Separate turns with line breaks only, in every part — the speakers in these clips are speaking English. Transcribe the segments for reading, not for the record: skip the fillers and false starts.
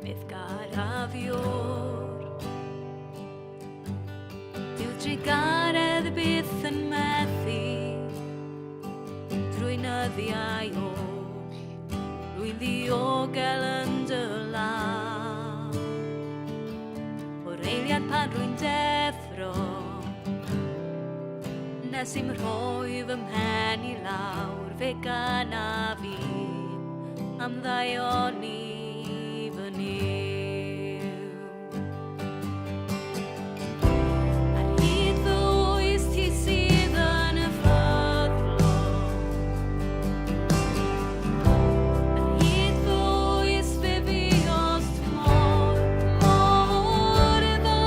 bydd garafiwr. Dyw trigaredd byth yn methu drwy nyddiau oll, rwy'n ddiogel yn dy law. O'r eiliad pan rwy'n deffro, nes i'm rhoi fy mhen i lawr, fe gana fi am ddaioni fy niw. Ar hyd fy oes ti sydd yn y ffyddlon, ar hyd fy oes fe fi os mor iddo,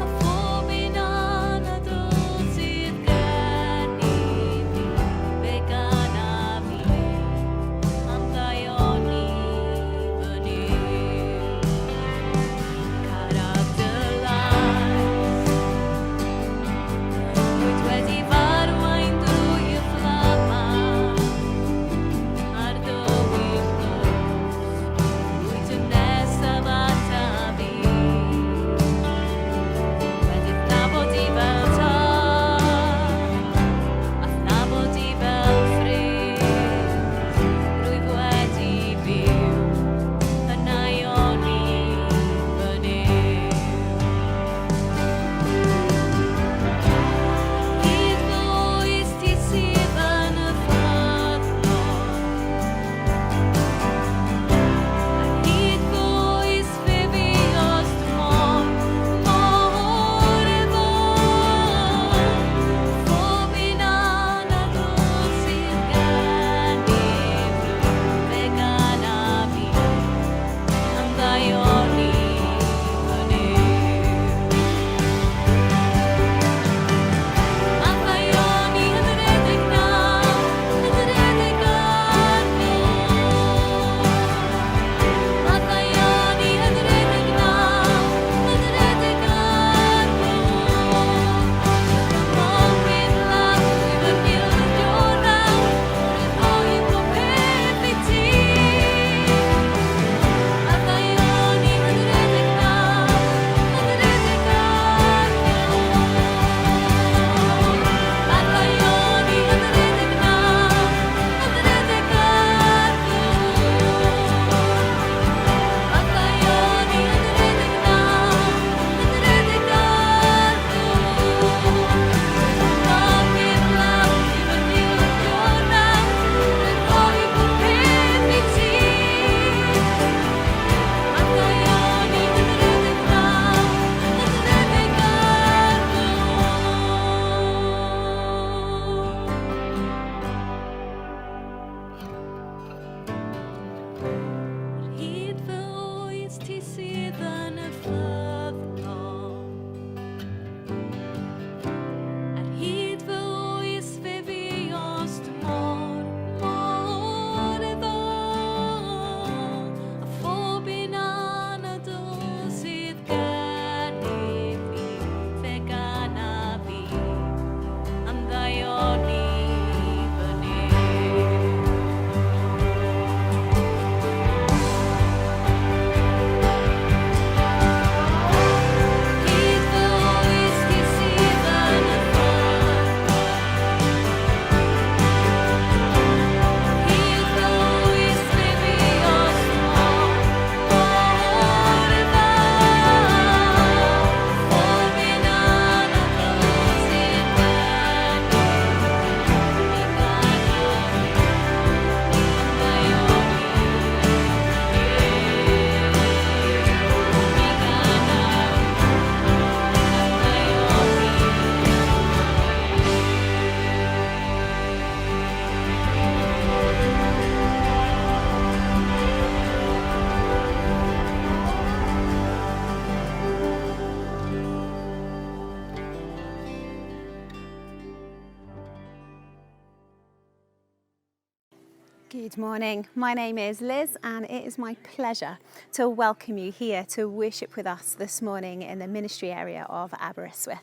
a phob un anadl sydd gen i fi, fe gana fi am ddaioni fy niw. Caraf dy lais, rwyt wedi farwain drwy y fflama, ar dy wythnos, rwyt yn nesaf ata fi. Wedi nabod i fel tad, a nabod i fel ffrind, rwyf wedi byw yn aioni fy niw. Hyd fy oes ti sydd yn y ffyddlon, ar hyd fy oes fe fi os mor iddo, phob un anadl sydd gen i fi, fe gana fi am ddaioni fy niw. Am ddaioni yn yr edrych nawr, yn yr edrych Am ddaioni yn yr edrych nawr, yn yr edrych Mor wy'n lawr, wy'n niwl yn dod nawr, rwy'n rhoi pob peth i ti. Am ddaioni yn yr edrych nawr, yn yr edrych Am ddaioni yn yr edrych nawr, yn yr edrych Am ddaioni yn yr edrych nawr, yn yr edrych Mor wy'n lawr, wy'n niwl yn dod nawr, rwy'n rhoi pob peth i ti. Am ddaioni yn yr edrych nawr, yn yr edrych Ar hyd fy oes ti sydd yn y ffyddlon, ar hyd fy oes fe fi os mor iddo, a phob un anadl sydd gen i fi, fe gana fi am ddaioni fy niw. Hyd fy oes ti sydd yn y ffyddlon, hyd fy oes fe fi os mor iddo, phob un anadl sydd gen i fi, fe gana fi am
Good morning. My name is Liz and it is my pleasure to welcome you here to worship with us this morning in the ministry area of Aberystwyth.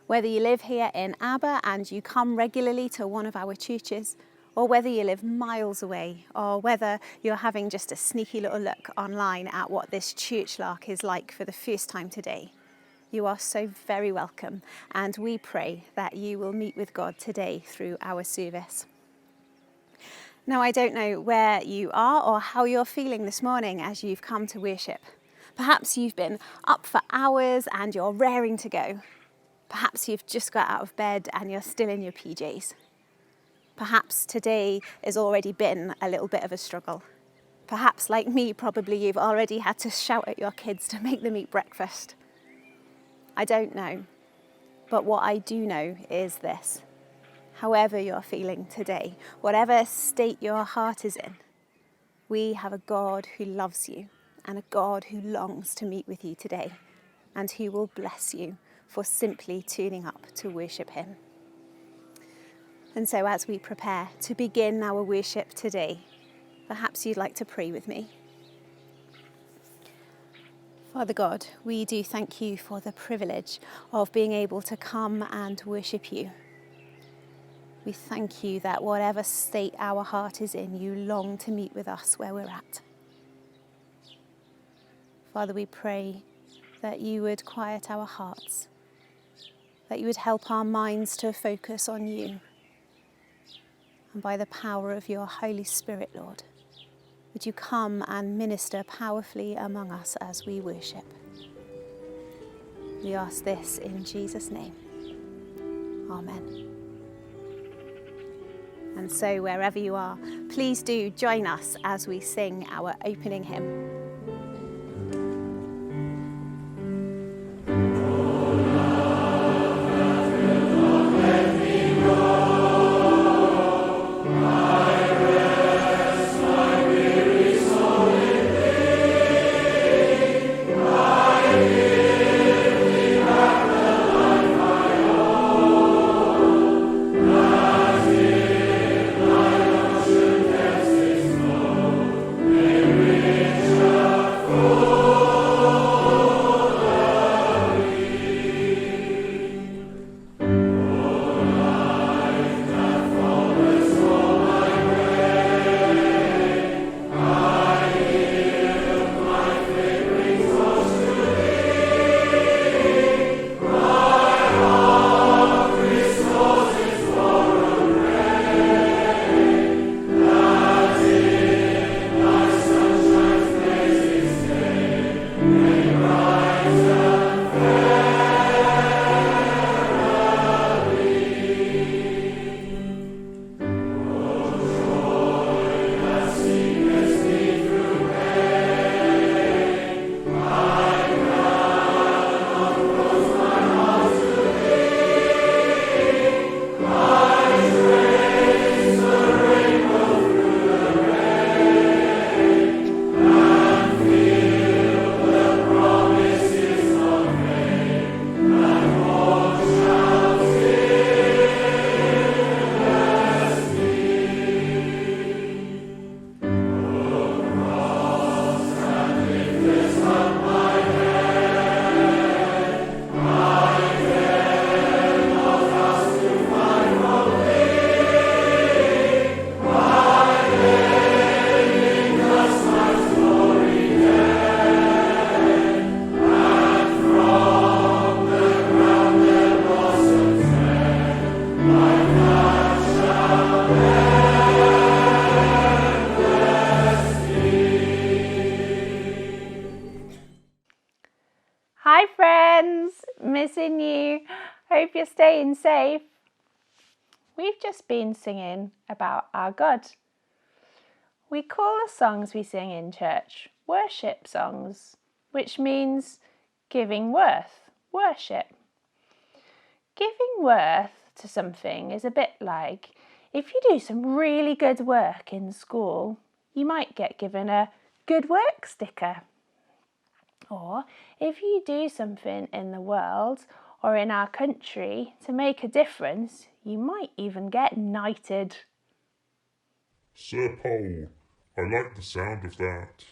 Whether you live here in Aber and you come regularly to one of our churches, or whether you live miles away, or whether you're having just a sneaky little look online at what this church lark is like for the first time today, you are so very welcome, and we pray that you will meet with God today through our service. Now, I don't know where you are or how you're feeling this morning as you've come to worship. Perhaps you've been up for hours and you're raring to go. Perhaps you've just got out of bed and you're still in your PJs. Perhaps today has already been a little bit of a struggle. Perhaps, like me, probably you've already had to shout at your kids to make them eat breakfast. I don't know, but what I do know is this. However you're feeling today, whatever state your heart is in, we have a God who loves you and a God who longs to meet with you today, and who will bless you for simply tuning up to worship him. And so as we prepare to begin our worship today, perhaps you'd like to pray with me. Father God, we do thank you for the privilege of being able to come and worship you. We thank you that whatever state our heart is in, you long to meet with us where we're at. Father, we pray that you would quiet our hearts, that you would help our minds to focus on you. And by the power of your Holy Spirit, Lord, would you come and minister powerfully among us as we worship. We ask this in Jesus' name. Amen. And so wherever you are, please do join us as we sing our opening hymn.
Hi friends, missing you. Hope you're staying safe. We've just been singing about our God. We call the songs we sing in church worship songs, which means giving worship. Giving worth to something is a bit like if you do some really good work in school, you might get given a good work sticker. Or if you do something in the world or in our country to make a difference, you might even get knighted.
Sir Pole, I like the sound of that.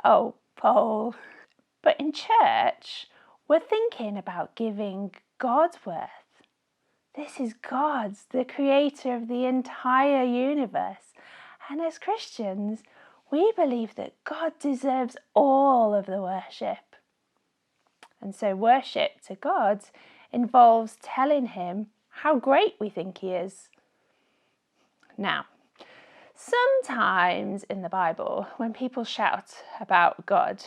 Oh, Paul. But in church, we're thinking about giving God worth. This is God, the creator of the entire universe. And as Christians, we believe that God deserves all of the worship. And so worship to God involves telling him how great we think he is. Now, sometimes in the Bible, when people shout about God,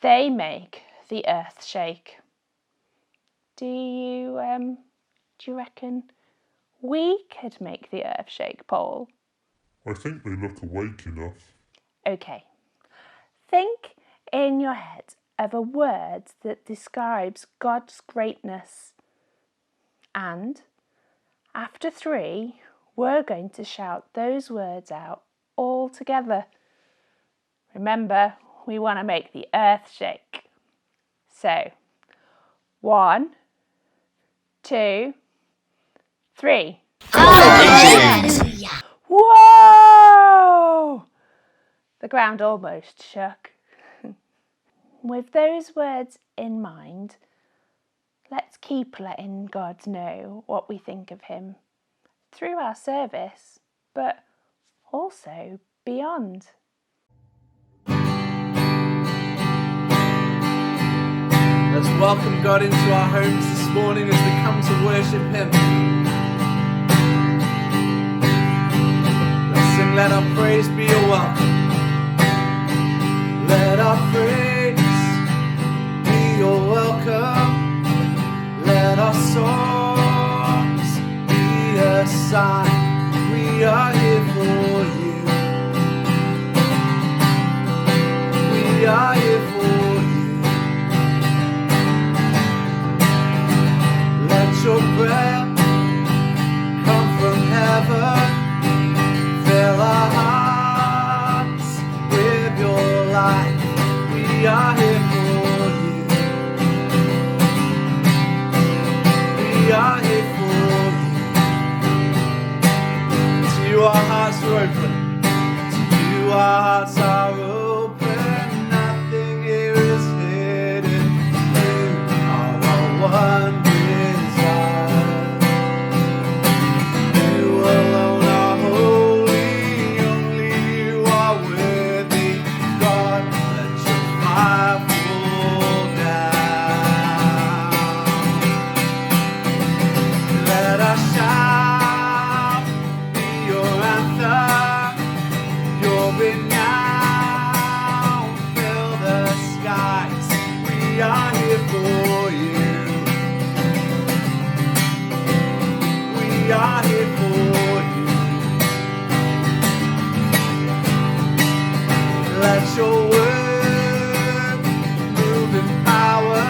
they make the earth shake. Do you reckon we could make the earth shake, Paul?
I think they look awake enough.
Okay. Think in your head of a word that describes God's greatness. And after 3, we're going to shout those words out all together. Remember, we want to make the earth shake. So, 1, 2, 3.
Hallelujah!
Whoa! The ground almost shook. With those words in mind, let's keep letting God know what we think of him through our service, but also beyond.
Let's welcome God into our homes this morning as we come to worship him. Let's sing, let our praise be your welcome. Let our praise be your welcome. Let our songs be a sign we are here for you. We are here for you. Let your breath come from heaven. Fill our hearts with your light. We are here for you. We are here for you. To you our hearts are open. To you our hearts are open. Nothing here is hidden. You are our one desire. You alone are holy. Only you are worthy. God, let your fire fall down. Let our shout be your anthem. Your renown fill the skies. We are here for you. We are here for you. Let your word move in power.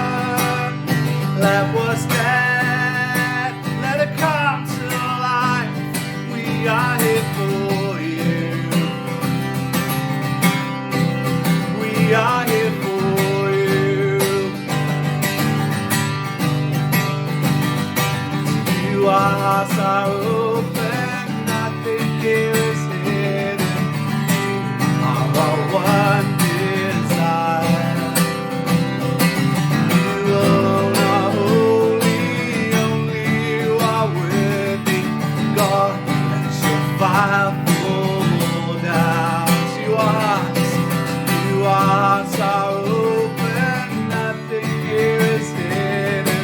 Let what's dead, let it come to life. We are here for you. We are here for you. To you our hearts are open. Nothing here is hidden. You are our one desire. You alone are holy. Only you are worthy. God, let your fire fall down. To you our hearts are open. Nothing here is hidden.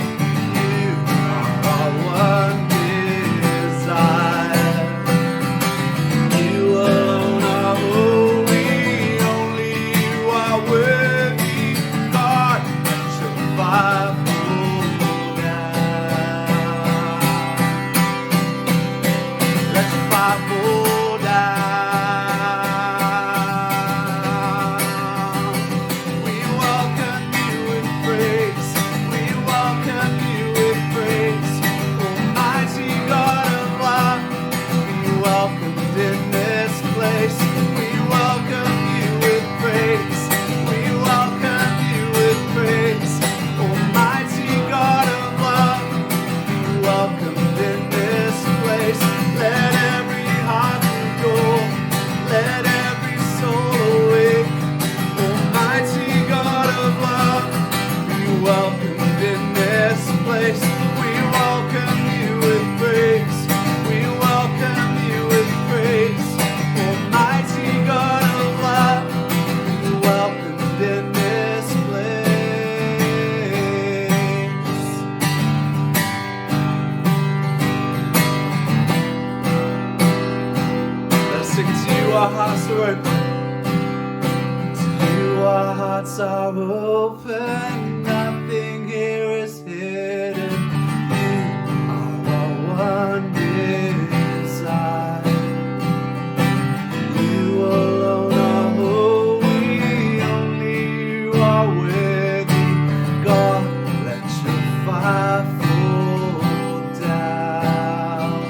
You are our one desire. You alone are holy. Only you are worthy. God, let your fire fall down. Let your fire fall down. hearts are open, nothing here is hidden. You are our one desire. You alone are holy, only you are worthy. God, let your fire fall down.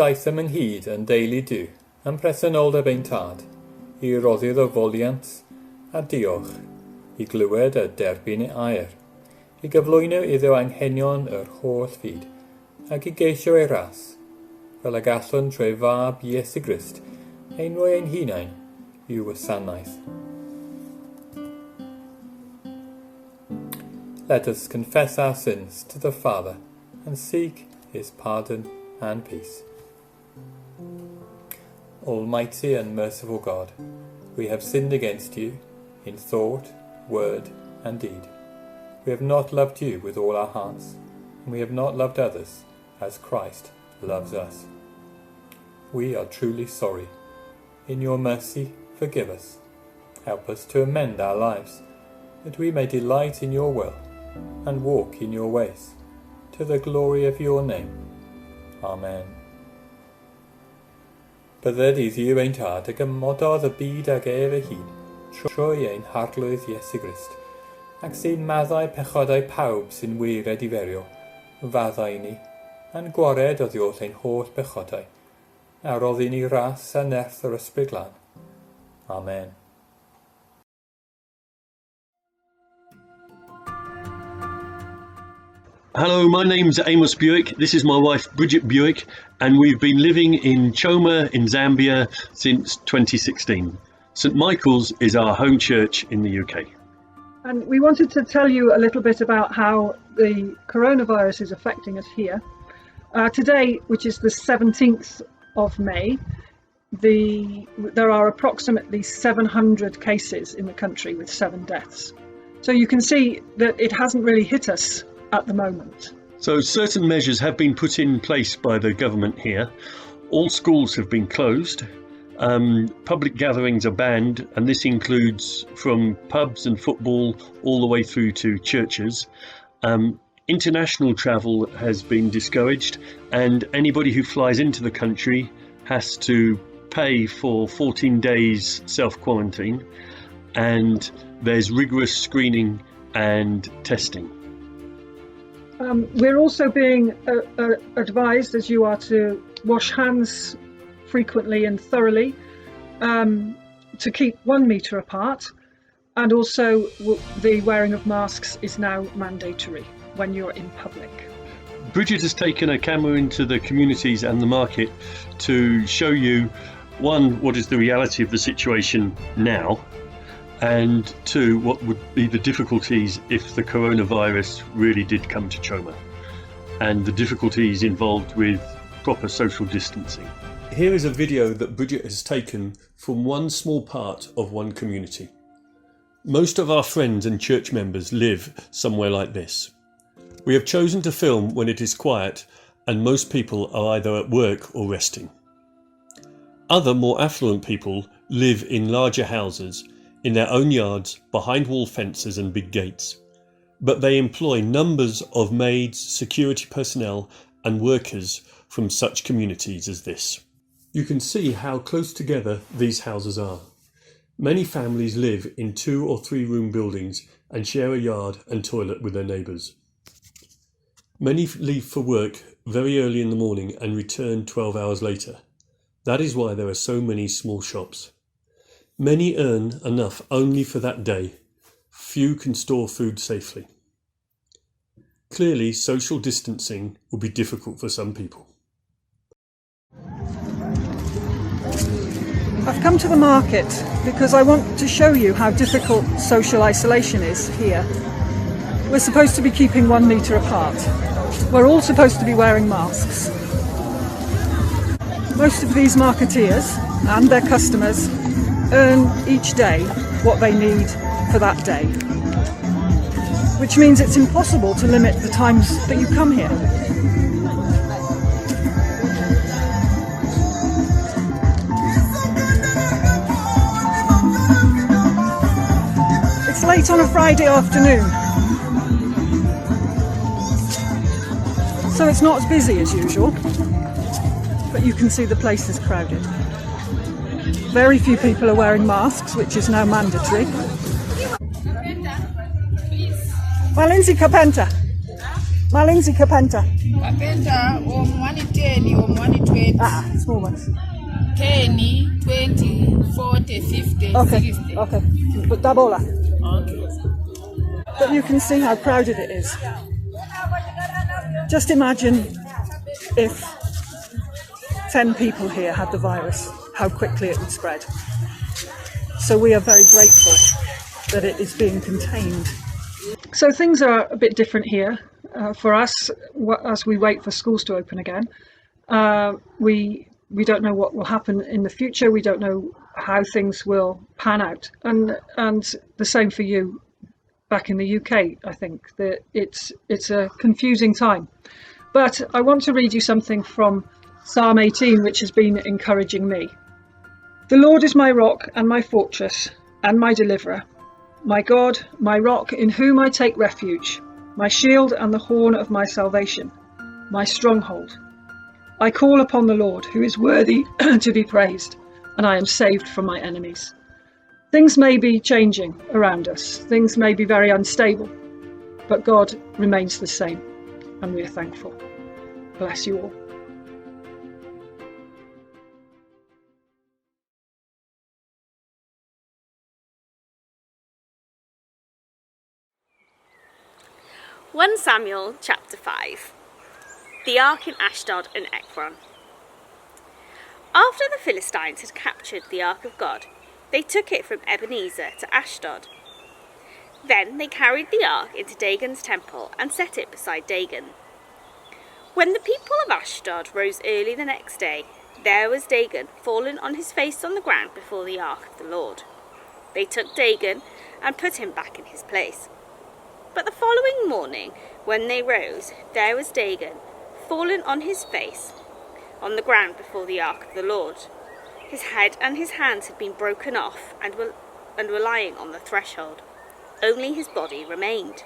Daeth ym ynghyd yn deulu Duw, yn presenoldeb ein tad, i roddi'r o foliant a diolch, i glywed a derbyn ei air, i gyflwyno iddo anghenion yr holl fyd, ac i geisio ei ras, fel y gallwn trwy fab Iesu Grist, einroi ein hunain i'w wasanaeth. Let us confess our sins to the Father and seek his pardon and peace. Almighty and merciful God, we have sinned against you in thought, word, and deed. We have not loved you with all our hearts, and we have not loved others as Christ loves us. We are truly sorry. In your mercy, forgive us. Help us to amend our lives, that we may delight in your will and walk in your ways, to the glory of your name. Amen. Bydded i ddiw ein tad ac ymododd y byd ag ef ei hun, trwy ein harglwydd Iesu Grist, ac sy'n maddau pechodau pawb sy'n weired i ferio, faddau ni, a'n gwared o ddiolch ein holl pechodau, a roddi ni ras a nerth yr ysbryd glân. Amen.
Hello, my name's Amos Buick. This is my wife Bridget Buick, and we've been living in Choma in Zambia since 2016. St Michael's is our home church in the UK.
And we wanted to tell you a little bit about how the coronavirus is affecting us here. Today, which is the 17th of May, there are approximately 700 cases in the country with 7 deaths. So you can see that it hasn't really hit us at the moment.
So certain measures have been put in place by the government here. All schools have been closed. Public gatherings are banned, and this includes from pubs and football all the way through to churches. International travel has been discouraged, and anybody who flies into the country has to pay for 14 days self-quarantine, and there's rigorous screening and testing.
We're also being advised, as you are, to wash hands frequently and thoroughly, to keep 1 metre apart, and also the wearing of masks is now mandatory when you're in public.
Bridget has taken a camera into the communities and the market to show you, one, what is the reality of the situation now, and 2, what would be the difficulties if the coronavirus really did come to Choma, and the difficulties involved with proper social distancing. Here is a video that Bridget has taken from one small part of one community. Most of our friends and church members live somewhere like this. We have chosen to film when it is quiet and most people are either at work or resting. Other more affluent people live in larger houses, in their own yards, behind wall fences and big gates. But they employ numbers of maids, security personnel and workers from such communities as this. You can see how close together these houses are. Many families live in 2 or 3 room buildings and share a yard and toilet with their neighbours. Many leave for work very early in the morning and return 12 hours later. That is why there are so many small shops. Many earn enough only for that day. Few can store food safely. Clearly, social distancing will be difficult for some people.
I've come to the market because I want to show you how difficult social isolation is here. We're supposed to be keeping 1 metre apart. We're all supposed to be wearing masks. Most of these marketeers and their customers earn each day what they need for that day. Which means it's impossible to limit the times that you come here. It's late on a Friday afternoon, so it's not as busy as usual, but you can see the place is crowded. Very few people are wearing masks, which is now mandatory. Malinzi Kapenta. Malinzi Kapenta.
Kapenta, 110, 120.
Small ones.
10, 20, 40, 50,
Okay,
60.
okay. But dabola.
Okay.
But you can see how crowded it is. Just imagine if 10 people here had the virus, how quickly it would spread. So we are very grateful that it is being contained. So things are a bit different here for us as we wait for schools to open again. We don't know what will happen in the future. We don't know how things will pan out. And the same for you back in the UK, I think, that it's a confusing time. But I want to read you something from Psalm 18, which has been encouraging me. The Lord is my rock and my fortress and my deliverer, my God, my rock in whom I take refuge, my shield and the horn of my salvation, my stronghold. I call upon the Lord, who is worthy to be praised, and I am saved from my enemies. Things may be changing around us, things may be very unstable, but God remains the same, and we are thankful. Bless you all.
One Samuel chapter 5. The Ark in Ashdod and Ekron. After the Philistines had captured the Ark of God, they took it from Ebenezer to Ashdod. Then they carried the Ark into Dagon's temple and set it beside Dagon. When the people of Ashdod rose early the next day, there was Dagon fallen on his face on the ground before the Ark of the Lord. They took Dagon and put him back in his place. But the following morning, when they rose, there was Dagon, fallen on his face, on the ground before the Ark of the Lord. His head and his hands had been broken off and were lying on the threshold. Only his body remained.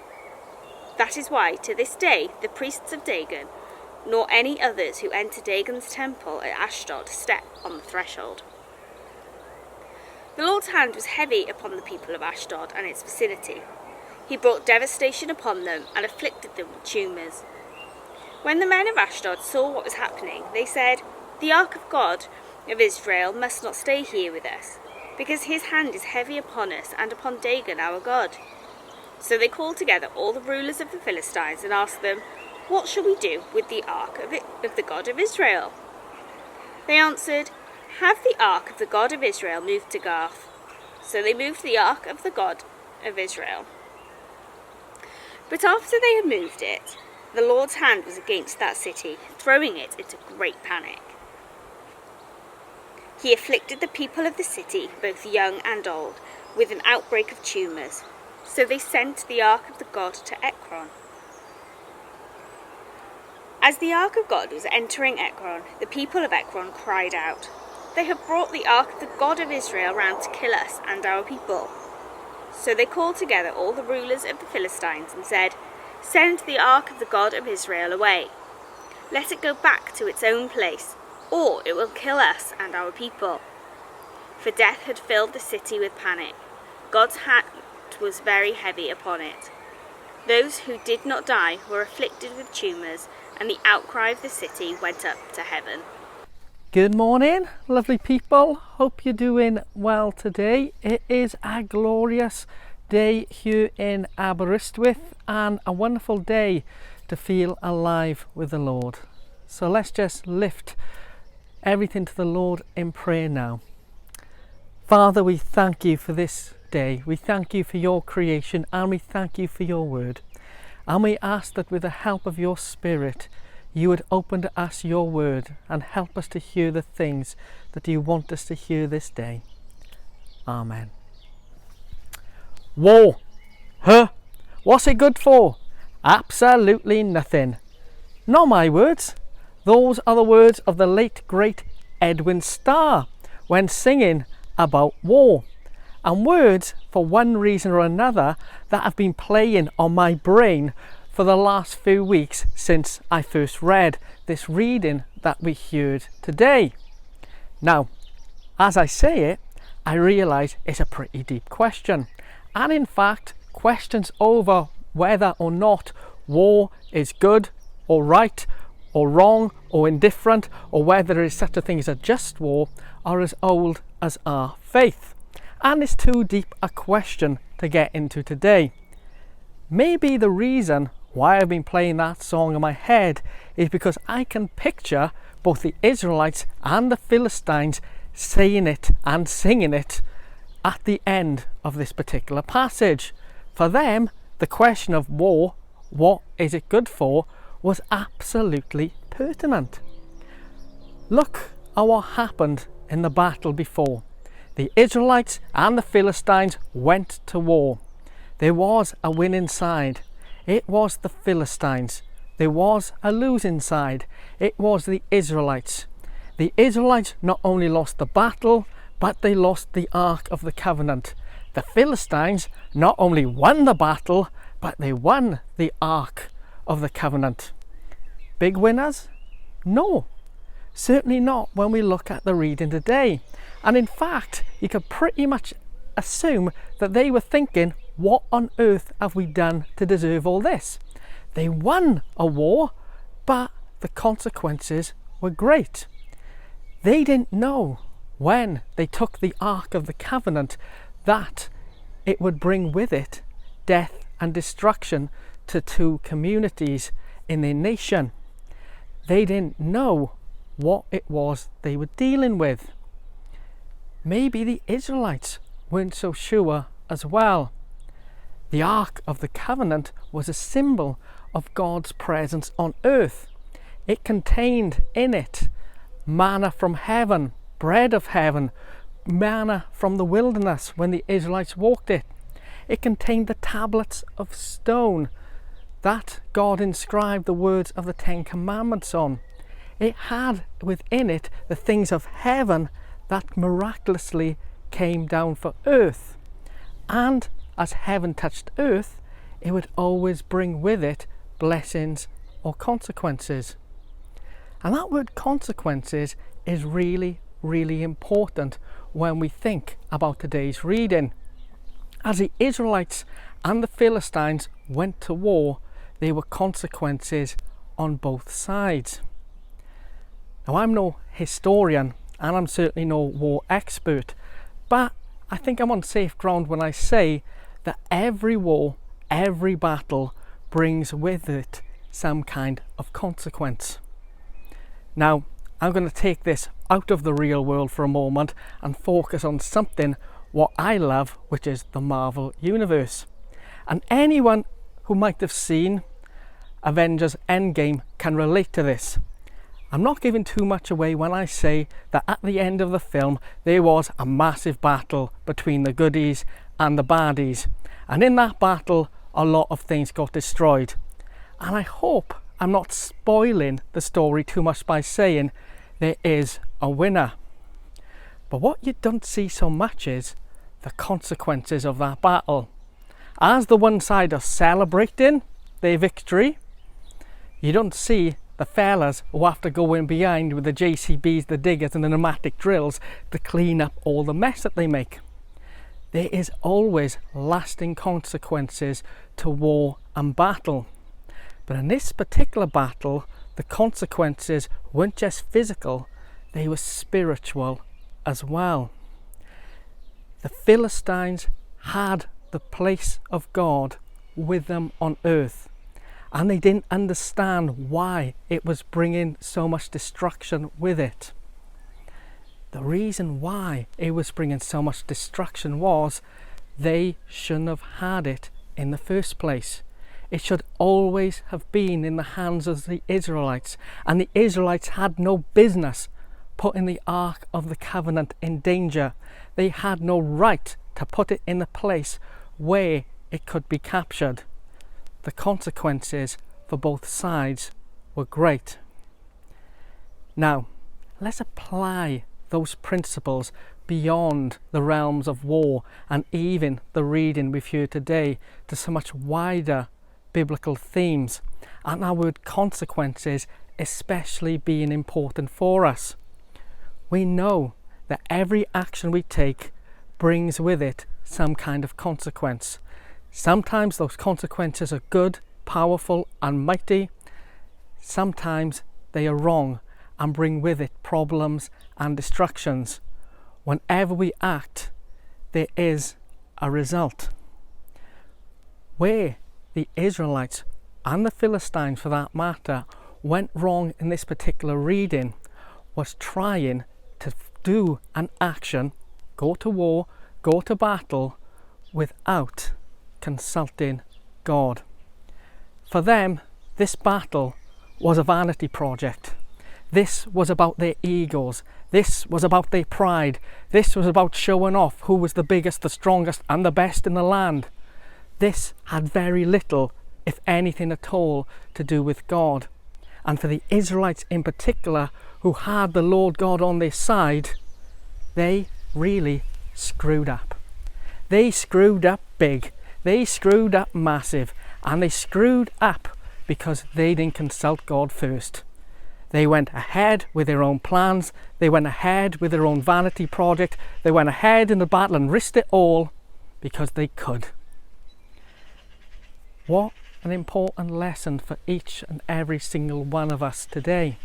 That is why, to this day, the priests of Dagon, nor any others who enter Dagon's temple at Ashdod, step on the threshold. The Lord's hand was heavy upon the people of Ashdod and its vicinity. He brought devastation upon them and afflicted them with tumours. When the men of Ashdod saw what was happening, they said, "The Ark of God of Israel must not stay here with us, because his hand is heavy upon us and upon Dagon our God." So they called together all the rulers of the Philistines and asked them, "What shall we do with the Ark of the God of Israel?" They answered, "Have the Ark of the God of Israel moved to Gath." So they moved the Ark of the God of Israel. But after they had moved it, the Lord's hand was against that city, throwing it into great panic. He afflicted the people of the city, both young and old, with an outbreak of tumours. So they sent the Ark of the God to Ekron. As the Ark of God was entering Ekron, the people of Ekron cried out, "They have brought the Ark of the God of Israel round to kill us and our people." So they called together all the rulers of the Philistines and said, "Send the Ark of the God of Israel away. Let it go back to its own place, or it will kill us and our people." For death had filled the city with panic. God's hand was very heavy upon it. Those who did not die were afflicted with tumours, and the outcry of the city went up to heaven.
Good morning, lovely people. Hope you're doing well today. It is a glorious day here in Aberystwyth and a wonderful day to feel alive with the Lord. So let's just lift everything to the Lord in prayer now. Father, we thank you for this day. We thank you for your creation and we thank you for your word. And we ask that with the help of your Spirit, you would open to us your word and help us to hear the things that you want us to hear this day. Amen. War. Huh? What's it good for? Absolutely nothing. Not my words. Those are the words of the late great Edwin Starr when singing about war. And words, for one reason or another, that have been playing on my brain for the last few weeks since I first read this reading that we heard today. Now, as I say it, I realise it's a pretty deep question. And in fact, questions over whether or not war is good or right or wrong or indifferent, or whether there is such a thing as a just war, are as old as our faith. And it's too deep a question to get into today. Maybe the reason why I've been playing that song in my head is because I can picture both the Israelites and the Philistines saying it and singing it at the end of this particular passage. For them, the question of war, what is it good for, was absolutely pertinent. Look at what happened in the battle before. The Israelites and the Philistines went to war. There was a winning side. It was the Philistines. There was a losing side. It was the Israelites. The Israelites not only lost the battle, but they lost the Ark of the Covenant. The Philistines not only won the battle, but they won the Ark of the Covenant. Big winners? No. Certainly not when we look at the reading today. And in fact, you could pretty much assume that they were thinking, what on earth have we done to deserve all this? They won a war, but the consequences were great. They didn't know when they took the Ark of the Covenant that it would bring with it death and destruction to two communities in their nation. They didn't know what it was they were dealing with. Maybe the Israelites weren't so sure as well. The Ark of the Covenant was a symbol of God's presence on earth. It contained in it manna from heaven, bread of heaven, manna from the wilderness when the Israelites walked it. It contained the tablets of stone that God inscribed the words of the Ten Commandments on. It had within it the things of heaven that miraculously came down for earth. And as heaven touched earth, it would always bring with it blessings or consequences. And that word consequences is really, really important when we think about today's reading. As the Israelites and the Philistines went to war, there were consequences on both sides. Now, I'm no historian and I'm certainly no war expert, but I think I'm on safe ground when I say that every war, every battle brings with it some kind of consequence. Now, I'm going to take this out of the real world for a moment and focus on something what I love, which is the Marvel Universe. And anyone who might have seen Avengers Endgame can relate to this. I'm not giving too much away when I say that at the end of the film there was a massive battle between the goodies and the baddies, and in that battle a lot of things got destroyed. And I hope I'm not spoiling the story too much by saying there is a winner. But what you don't see so much is the consequences of that battle. As the one side are celebrating their victory, you don't see the fellas who have to go in behind with the JCBs, the diggers and the pneumatic drills to clean up all the mess that they make. There is always lasting consequences to war and battle. But in this particular battle, the consequences weren't just physical, they were spiritual as well. The Philistines had the place of God with them on earth, and they didn't understand why it was bringing so much destruction with it. The reason why it was bringing so much destruction was they shouldn't have had it in the first place. It should always have been in the hands of the Israelites, and the Israelites had no business putting the Ark of the Covenant in danger. They had no right to put it in a place where it could be captured. The consequences for both sides were great. Now, let's apply those principles beyond the realms of war and even the reading we've heard today to some much wider biblical themes, and our word consequences especially being important for us. We know that every action we take brings with it some kind of consequence. Sometimes those consequences are good, powerful and mighty. Sometimes they are wrong and bring with it problems and destructions. Whenever we act, there is a result. Where the Israelites and the Philistines, for that matter, went wrong in this particular reading was trying to do an action, go to war, go to battle, without consulting God. For them, this battle was a vanity project. This was about their egos. This was about their pride. This was about showing off who was the biggest, the strongest and the best in the land. This had very little, if anything at all, to do with God. And for the Israelites in particular, who had the Lord God on their side, they really screwed up. They screwed up big. They screwed up massive. And they screwed up because they didn't consult God first. They went ahead with their own plans. They went ahead with their own vanity project. They went ahead in the battle and risked it all because they could. What an important lesson for each and every single one of us today.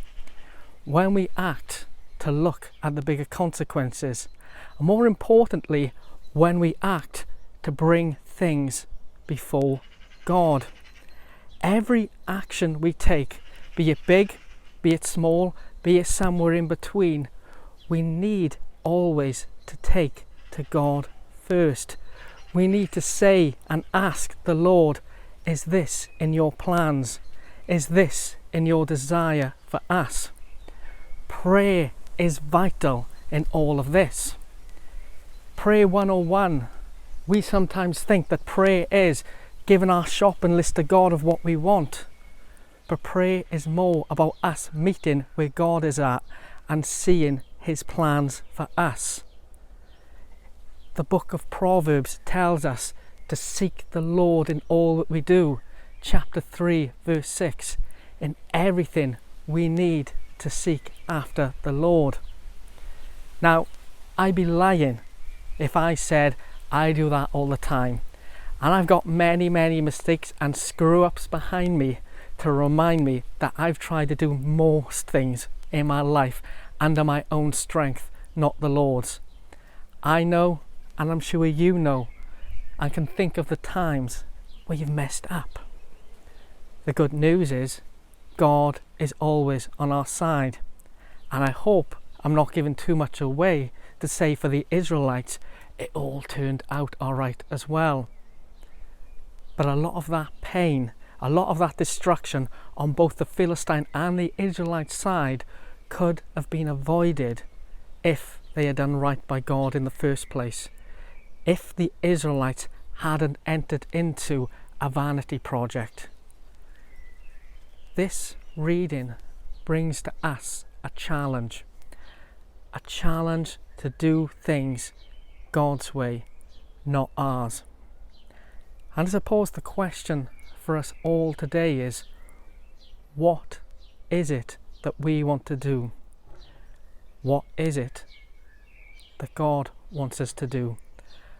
When we act, to look at the bigger consequences. And more importantly, when we act, to bring things before God. Every action we take, be it big, be it small, be it somewhere in between, we need always to take to God first. We need to say and ask the Lord, is this in your plans? Is this in your desire for us? Prayer is vital in all of this. Prayer 101. We sometimes think that prayer is giving our shopping list to God of what we want. But prayer is more about us meeting where God is at and seeing his plans for us. The book of Proverbs tells us to seek the Lord in all that we do. Chapter 3 verse 6. In everything we need to seek after the Lord. Now, I'd be lying if I said I do that all the time. And I've got many mistakes and screw ups behind me to remind me that I've tried to do most things in my life under my own strength, not the Lord's. I know, and I'm sure you know, and can think of the times where you've messed up. The good news is God is always on our side, and I hope I'm not giving too much away to say for the Israelites it all turned out alright as well. But a lot of that pain, a lot of that destruction on both the Philistine and the Israelite side could have been avoided if they had done right by God in the first place. If the Israelites hadn't entered into a vanity project. This reading brings to us a challenge to do things God's way, not ours. And I suppose the question for us all today is, what is it that we want to do? What is it that God wants us to do?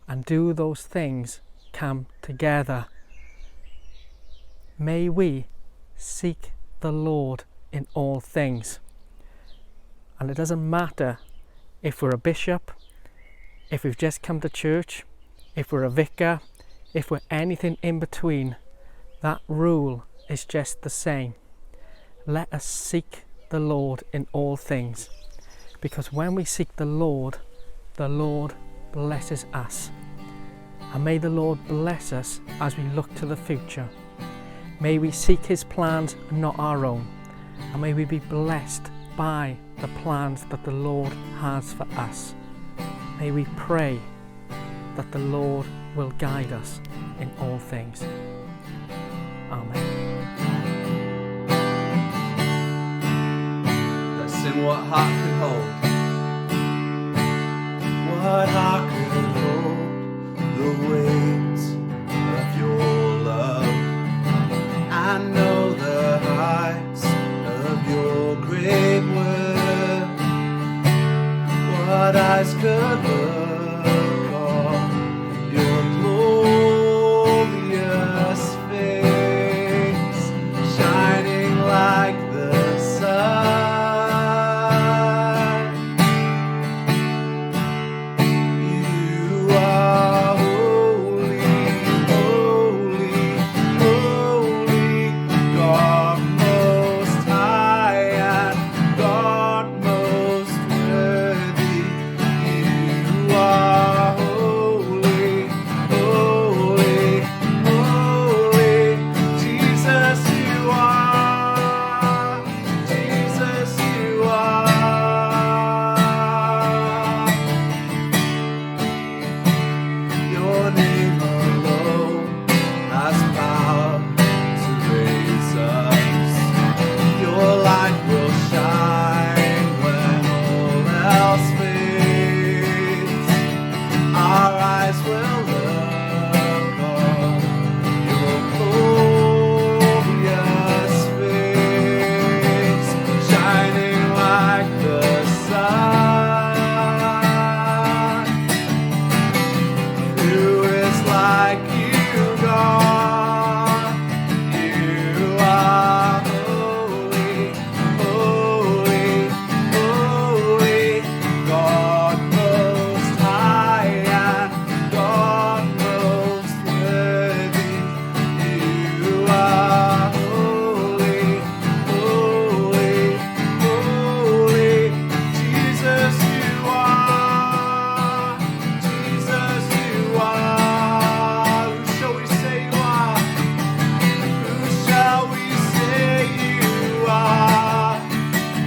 And do those things come together? May we seek the Lord in all things. And it doesn't matter if we're a bishop, if we've just come to church, if we're a vicar, if we're anything in between, that rule is just the same. Let us seek the Lord in all things, because when we seek the Lord blesses us. And may the Lord bless us as we look to the future. May we seek his plans and not our own, and may we be blessed by the plans that the Lord has for us. May we pray that the Lord will guide us in all things. Amen.
Let's sing what heart can hold. What heart can hold the weight of your love. I know the heights of your great word. What eyes could look on your glorious face, shining like the sun. You are holy, holy, holy, God most high and God most worthy. You are holy, holy, holy. Jesus, you are. Jesus, you are. Your name alone has power to raise us. Your light will shine when all else fades. Our eyes will look on your glorious face, shining like the sun. Who is like you, God? You are holy, holy, holy, God most high and God most worthy. You are holy, holy, holy. Jesus, you are. Jesus, you are. Who shall we say you are? Who shall we say you are?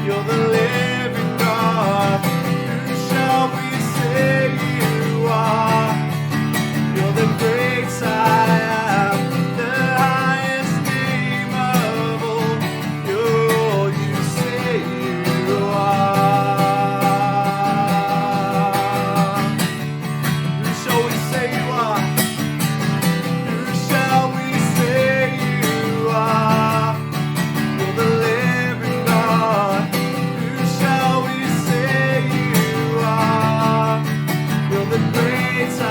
You're the living God. Who shall we say you are? You're the great I am, the highest name of all. You say you are. Who shall we say you are? Who shall we say you are? You're the living God. Who shall we say you are? You're the great I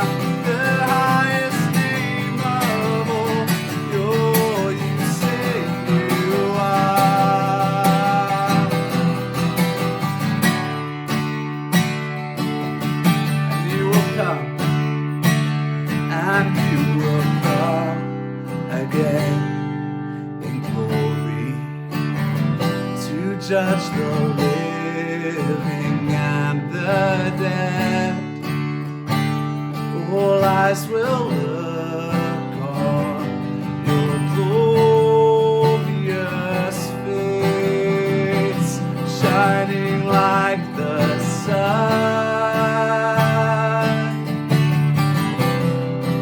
am, the highest name of all. You say you are. And you will come, and you will come again in glory to judge the living and the dead. All eyes will look on your glorious face, shining like the sun.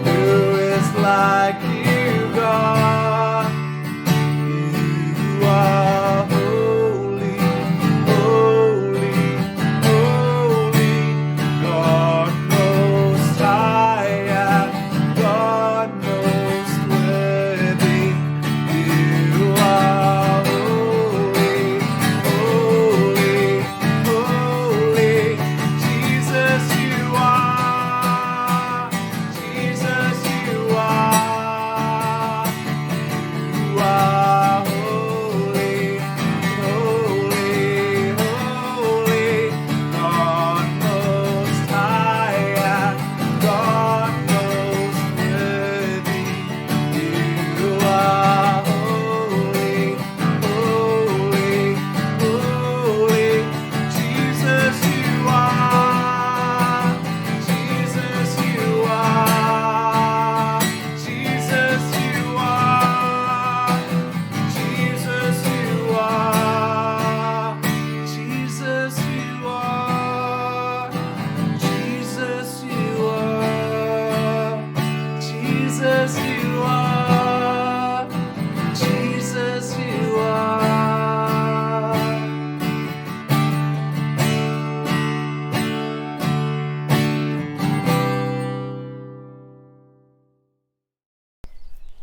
Who is like you, God? You are holy, holy, holy, God most high and God most worthy. You are holy, holy, holy. Jesus, you are. Jesus, you are.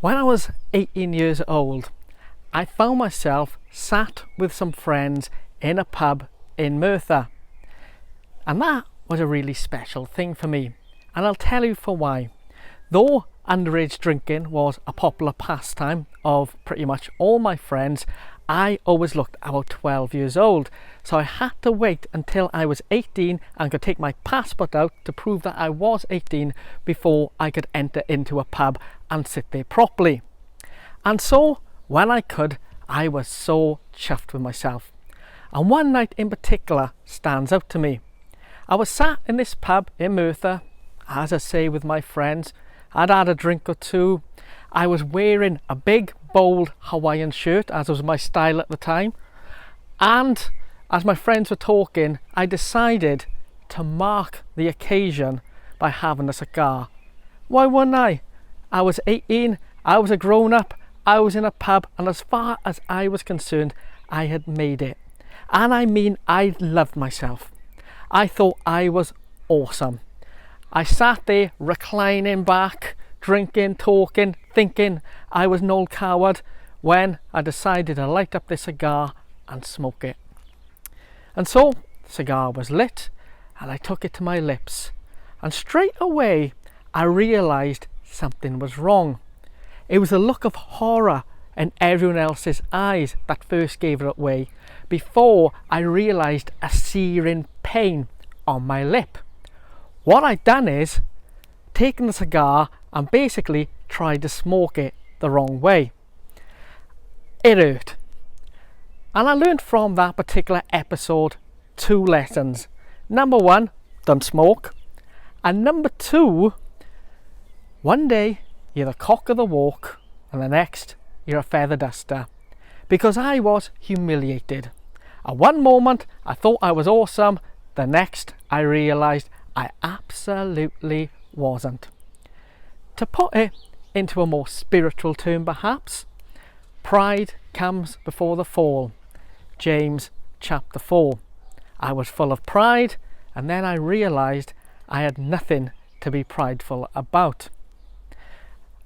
When I was 18 years old, I found myself sat with some friends in a pub in Merthyr. And that was a really special thing for me. And I'll tell you for why. Though underage drinking was a popular pastime of pretty much all my friends, I always looked about 12 years old. So I had to wait until I was 18 and could take my passport out to prove that I was 18 before I could enter into a pub and sit there properly. And so when I could, I was so chuffed with myself. And one night in particular stands out to me. I was sat in this pub in Merthyr, as I say, with my friends. I'd had a drink or two. I was wearing a big, bold Hawaiian shirt, as was my style at the time. And as my friends were talking, I decided to mark the occasion by having a cigar. Why wouldn't I? I was 18, I was a grown-up, I was in a pub, and as far as I was concerned, I had made it. And I mean, I loved myself. I thought I was awesome. I sat there reclining back, drinking, talking, thinking I was an old coward, when I decided to light up this cigar and smoke it. And so the cigar was lit and I took it to my lips, and straight away I realised something was wrong. It was the look of horror in everyone else's eyes that first gave it away, before I realised a searing pain on my lip. What I'd done is taken the cigar and basically tried to smoke it the wrong way. It hurt. And I learned from that particular episode 2 lessons. Number 1, don't smoke. And number 2, one day you're the cock of the walk and the next you're a feather duster. Because I was humiliated. At one moment I thought I was awesome, the next I realised I absolutely wasn't. To put it into a more spiritual term perhaps, pride comes before the fall. James chapter 4. I was full of pride, and then I realised I had nothing to be prideful about.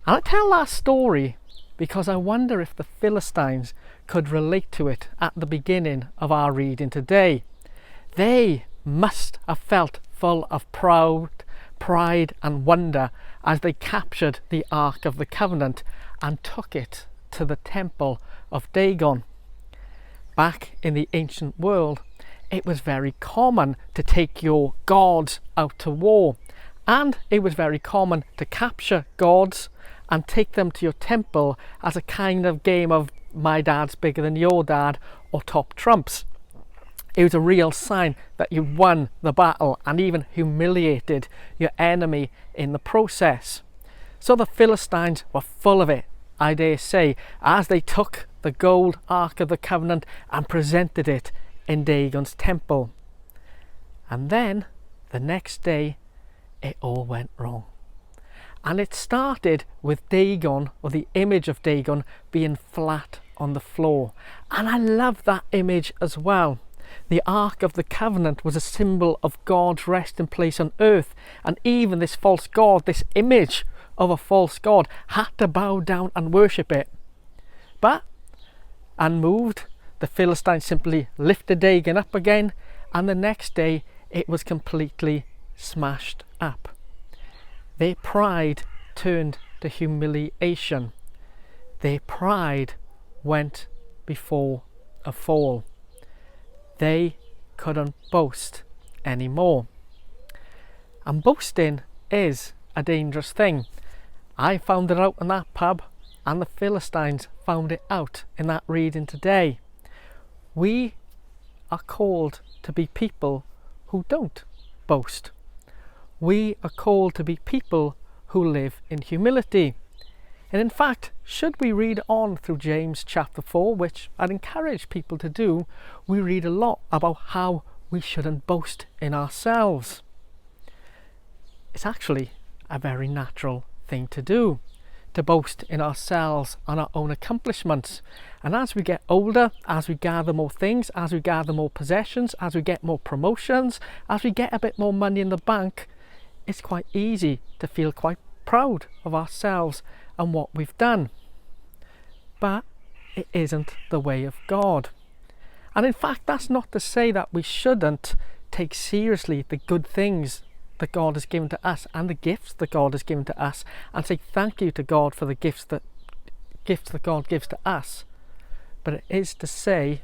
And I tell that story because I wonder if the Philistines could relate to it at the beginning of our reading today. They must have felt full of pride and wonder as they captured the Ark of the Covenant and took it to the temple of Dagon. Back in the ancient world, it was very common to take your gods out to war, and it was very common to capture gods and take them to your temple as a kind of game of my dad's bigger than your dad or top trumps. It was a real sign that you won the battle and even humiliated your enemy in the process. So the Philistines were full of it, I dare say, as they took the gold Ark of the Covenant and presented it in Dagon's temple. And then the next day it all went wrong. And it started with Dagon, or the image of Dagon, being flat on the floor. And I love that image as well. The Ark of the Covenant was a symbol of God's resting place on earth, and even this false god, this image of a false god, had to bow down and worship it. But, unmoved, the Philistines simply lifted Dagon up again, and the next day it was completely smashed up. Their pride turned to humiliation. Their pride went before a fall. They couldn't boast anymore. And boasting is a dangerous thing. I found it out in that pub, and the Philistines found it out in that reading today. We are called to be people who don't boast. We are called to be people who live in humility. And in fact, should we read on through James chapter 4, which I'd encourage people to do, we read a lot about how we shouldn't boast in ourselves. It's actually a very natural thing to do, to boast in ourselves and our own accomplishments. And as we get older, as we gather more things, as we gather more possessions, as we get more promotions, as we get a bit more money in the bank, it's quite easy to feel quite proud of ourselves and what we've done. But it isn't the way of God. And in fact, that's not to say that we shouldn't take seriously the good things that God has given to us and the gifts that God has given to us, and say thank you to God for the gifts that God gives to us. But it is to say,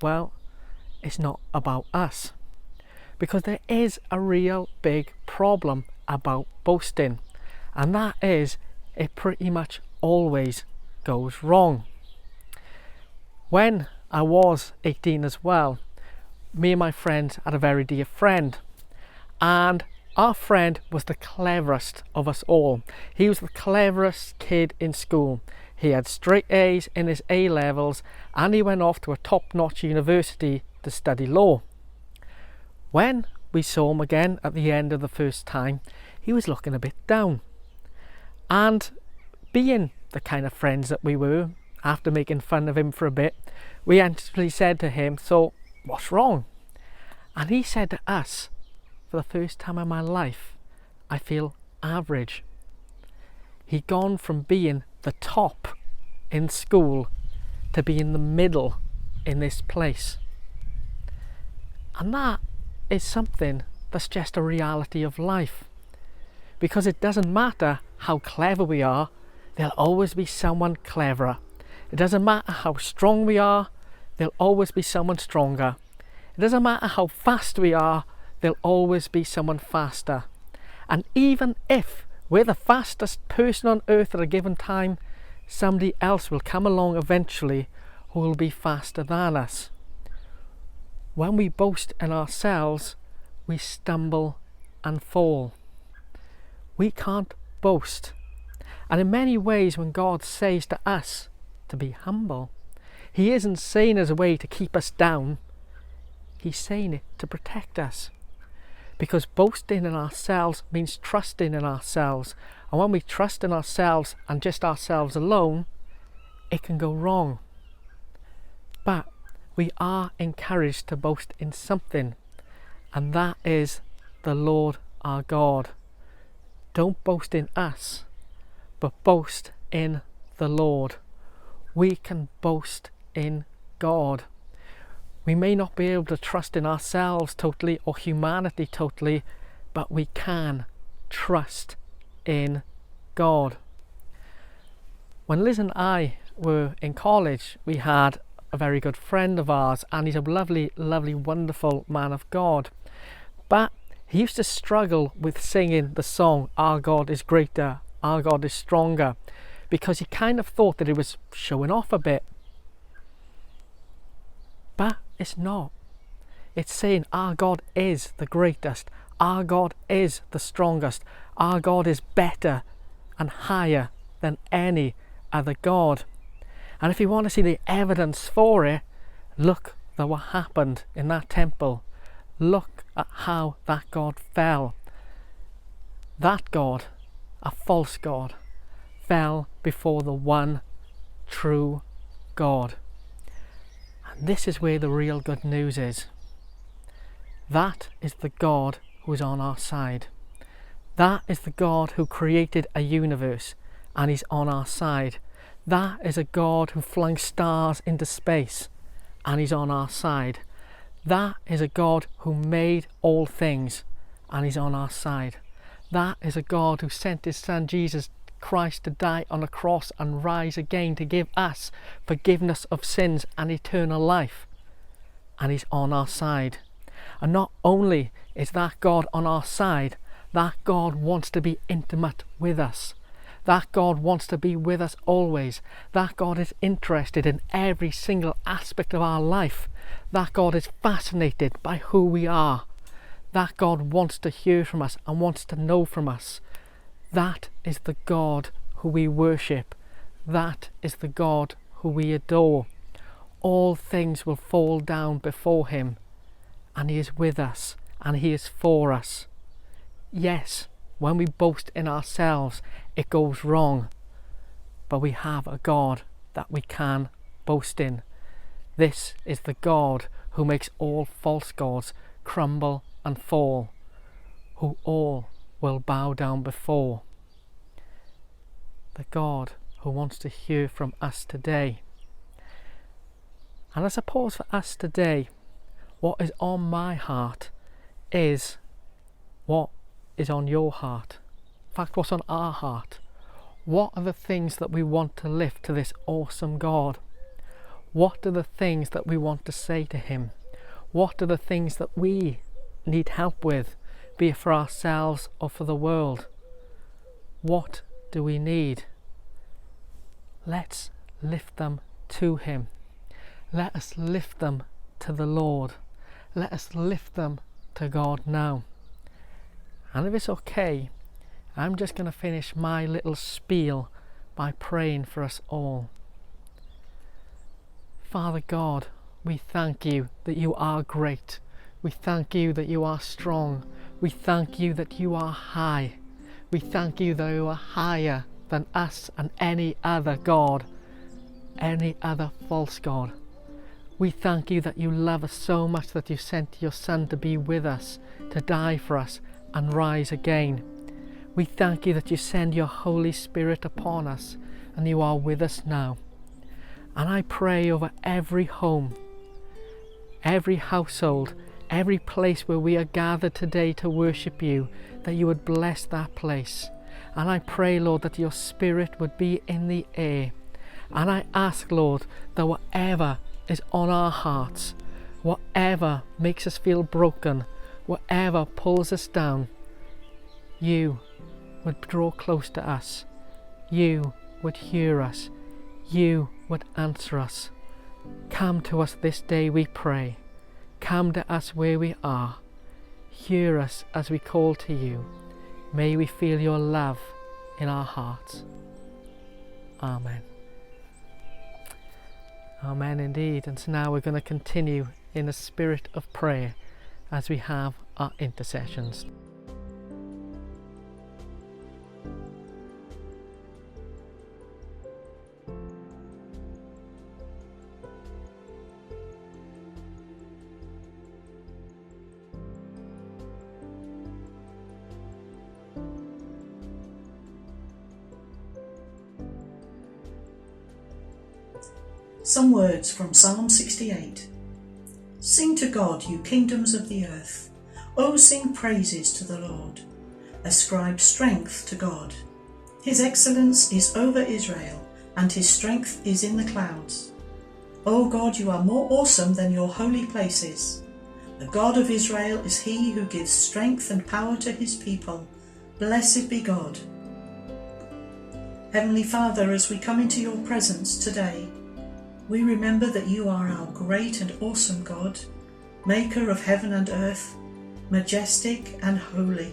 well, it's not about us. Because there is a real big problem about boasting, and that is it pretty much always goes wrong. When I was 18 as well, me and my friends had a very dear friend, and our friend was the cleverest of us all. He was the cleverest kid in school. He had straight A's in his A levels, and he went off to a top-notch university to study law. When we saw him again at the end of the first time, he was looking a bit down. And being the kind of friends that we were, after making fun of him for a bit, we actually said to him, so what's wrong? And he said to us, for the first time in my life, I feel average. He'd gone from being the top in school to being the middle in this place. And that is something that's just a reality of life. Because it doesn't matter how clever we are, there'll always be someone cleverer. It doesn't matter how strong we are, there'll always be someone stronger. It doesn't matter how fast we are, there'll always be someone faster. And even if we're the fastest person on earth at a given time, somebody else will come along eventually who will be faster than us. When we boast in ourselves, we stumble and fall. We can't boast. And in many ways, when God says to us to be humble, he isn't saying as a way to keep us down. He's saying it to protect us. Because boasting in ourselves means trusting in ourselves. And when we trust in ourselves and just ourselves alone, it can go wrong. But we are encouraged to boast in something, and that is the Lord our God. Don't boast in us, but boast in the Lord. We can boast in God. We may not be able to trust in ourselves totally or humanity totally, but we can trust in God. When Liz and I were in college, we had a very good friend of ours, and he's a lovely, lovely, wonderful man of God. But he used to struggle with singing the song, Our God is Greater, Our God is Stronger, because he kind of thought that he was showing off a bit. But it's not. It's saying our God is the greatest, our God is the strongest, our God is better and higher than any other God. And if you want to see the evidence for it, look at what happened in that temple. Look at how that God fell. That God, a false God, fell before the one true God. And this is where the real good news is. That is the God who is on our side. That is the God who created a universe and is on our side. That is a God who flung stars into space and he's on our side. That is a God who made all things and he's on our side. That is a God who sent his son Jesus Christ to die on a cross and rise again to give us forgiveness of sins and eternal life, and he's on our side. And not only is that God on our side, that God wants to be intimate with us. That God wants to be with us always. That God is interested in every single aspect of our life. That God is fascinated by who we are. That God wants to hear from us and wants to know from us. That is the God who we worship. That is the God who we adore. All things will fall down before him, and he is with us and he is for us. Yes, when we boast in ourselves, it goes wrong, but we have a God that we can boast in. This is the God who makes all false gods crumble and fall, who all will bow down before. the God who wants to hear from us today. And I suppose for us today, what is on my heart is what is on your heart. In fact, what's on our heart. What are the things that we want to lift to this awesome God? What are the things that we want to say to him? What are the things that we need help with, be it for ourselves or for the world? What do we need? Let's lift them to him. Let us lift them to the Lord. Let us lift them to God now. And if it's okay, I'm just going to finish my little spiel by praying for us all. Father God, we thank you that you are great. We thank you that you are strong. We thank you that you are high. We thank you that you are higher than us and any other God, any other false God. We thank you that you love us so much that you sent your Son to be with us, to die for us and rise again. We thank you that you send your Holy Spirit upon us and you are with us now. And I pray over every home, every household, every place where we are gathered today to worship you, that you would bless that place. And I pray, Lord, that your Spirit would be in the air. And I ask, Lord, that whatever is on our hearts, whatever makes us feel broken, whatever pulls us down, you would draw close to us. You would hear us. You would answer us. Come to us this day, we pray. Come to us where we are. Hear us as we call to you. May we feel your love in our hearts. Amen. Amen indeed. And so now we're going to continue in a spirit of prayer as we have our intercessions.
Some words from Psalm 68. Sing to God, you kingdoms of the earth. O sing praises to the Lord. Ascribe strength to God. His excellence is over Israel, and his strength is in the clouds. O God, you are more awesome than your holy places. The God of Israel is he who gives strength and power to his people. Blessed be God. Heavenly Father, as we come into your presence today, we remember that you are our great and awesome God, maker of heaven and earth, majestic and holy.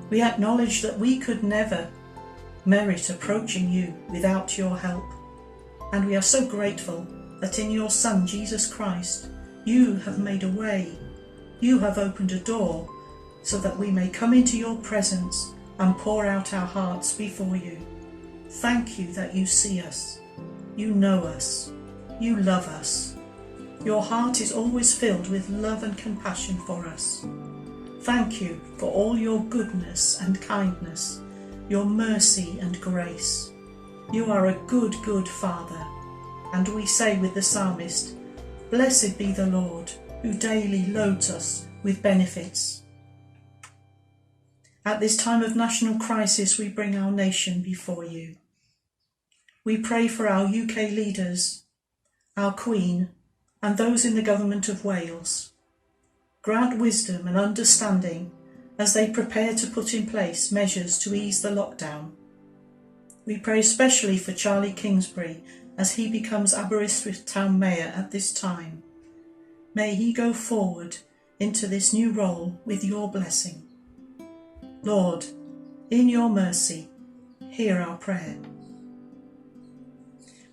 We acknowledge that we could never merit approaching you without your help, and we are so grateful that in your Son, Jesus Christ, you have made a way. You have opened a door so that we may come into your presence and pour out our hearts before you. Thank you that you see us. You know us. You love us. Your heart is always filled with love and compassion for us. Thank you for all your goodness and kindness, your mercy and grace. You are a good, good Father. And we say with the psalmist, Blessed be the Lord, who daily loads us with benefits. At this time of national crisis, we bring our nation before you. We pray for our UK leaders, our Queen, and those in the Government of Wales. Grant wisdom and understanding as they prepare to put in place measures to ease the lockdown. We pray especially for Charlie Kingsbury as he becomes Aberystwyth Town Mayor at this time. May he go forward into this new role with your blessing. Lord, in your mercy, hear our prayer.